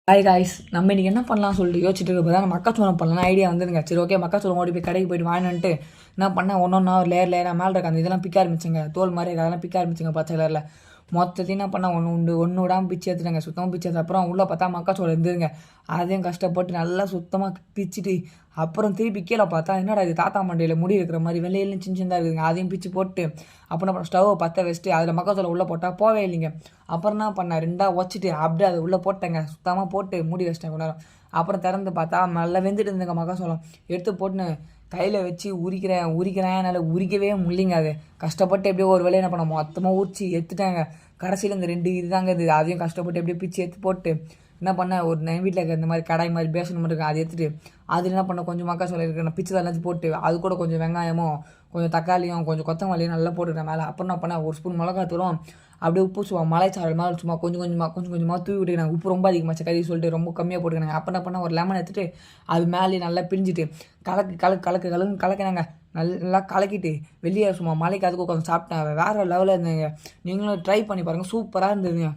Hi guys, நம்ம இன்றைக்கி என்ன பண்ணலாம் சொல்லிட்டு யோசிச்சுட்டு இருக்கப்போ தான் மக்காச்சோளம் பண்ணலாம் ஐடியா வந்துருங்க. சரி, ஓகே, மக்காச்சோளம் ஓடி போய் கடைக்கு போய்ட்டு வாங்கிட்டு என்ன பண்ணேன், ஒன்றா ஒரு லேயராக மேலே இருக்க அந்த இதெல்லாம் பிக்க ஆரம்பிச்சுங்க. தோல் மாதிரி அதெல்லாம் பிக்க ஆரம்பிச்சுங்க பச்சை கலரில். மொத்தத்தையும் என்ன பண்ணால் ஒன்று விடாமல் பிச்சு எடுத்துட்டாங்க. சுத்தமாக பிச்சது அப்புறம் உள்ளே பார்த்தா மக்காச்சோளம் இருந்துருங்க. அதையும் கஷ்டப்பட்டு நல்லா சுத்தமாக பிச்சுட்டு அப்புறம் திருப்பி கீழே பார்த்தா என்னடா இது தாத்தா மண்டையில் முடி இருக்கிற மாதிரி வெள்ளையிலும் சின்ன சின்னதாக இருக்குதுங்க. அதையும் பிச்சு போட்டு அப்புறம் ஸ்டவ்வை பற்ற வச்சுட்டு அதில் மக்காச்சோளம் உள்ளே போட்டால் போவே இல்லைங்க. அப்புறம் என்ன பண்ணேன், ரெண்டாக வச்சுட்டு அப்படியே அதை உள்ளே போட்டேங்க. சுத்தமாக போட்டு மூடி வச்சிட்டேன் கொஞ்ச நேரம். அப்புறம் திறந்து பார்த்தா நல்லா வெந்துட்டு இருந்துங்க மக்காச்சோளம். எடுத்து போட்டுன்னு கையில் வச்சு உரிக்கிறேன் என்னால் உரிக்கவே முடியலைங்க. அது கஷ்டப்பட்டு எப்படியோ ஒரு வேலையை என்ன பண்ண மொத்தமாக உரிச்சு எடுத்துட்டாங்க. கடைசியில் இந்த 2 இதுதாங்க இது. அதையும் கஷ்டப்பட்டு எப்படியோ பிச்சு எடுத்து போட்டு என்ன பண்ணேன், ஒரு என் வீட்டில் இருக்க இந்த மாதிரி கடாய் மாதிரி பேசன் மாதிரி இருக்கும், அதை எடுத்துட்டு அதில் என்ன பண்ண கொஞ்சம் மக்காச்சோளம் இருக்கிற பிச்சு எல்லாத்தையும் போட்டு அது கூட கொஞ்சம் வெங்காயமும் கொஞ்சம் தக்காளியும் கொஞ்சம் கொத்தமல்லியும் நல்லா போட்டுருக்கேன் மேலே. அப்புறம் என்ன பண்ணேன், ஒரு ஸ்பூன் மிளகாத்தூளும் அப்படியே உப்பு மலைச்சாரல் மாதிரி சும்மா கொஞ்சம் கொஞ்சமாக தூவி விட்டுக்கிறேன். உப்பு ரொம்ப அதிகமாச்சு கறி சொல்லிட்டு ரொம்ப கம்மியாக போட்டுக்கிறேன். அப்போ என்ன பண்ணேன், ஒரு லெமன் எடுத்துட்டு அது மேலே நல்லா பிழிஞ்சிட்டு கலக்கினாங்க. நல்லா கலக்கிட்டு வெளியே சும்மா மலைக்கு அதுக்கு உட்காந்து சாப்பிட்டேன். வேறு லெவலில் இருந்ததுங்க. நீங்களும் ட்ரை பண்ணி பாருங்கள், சூப்பராக இருந்ததுங்க.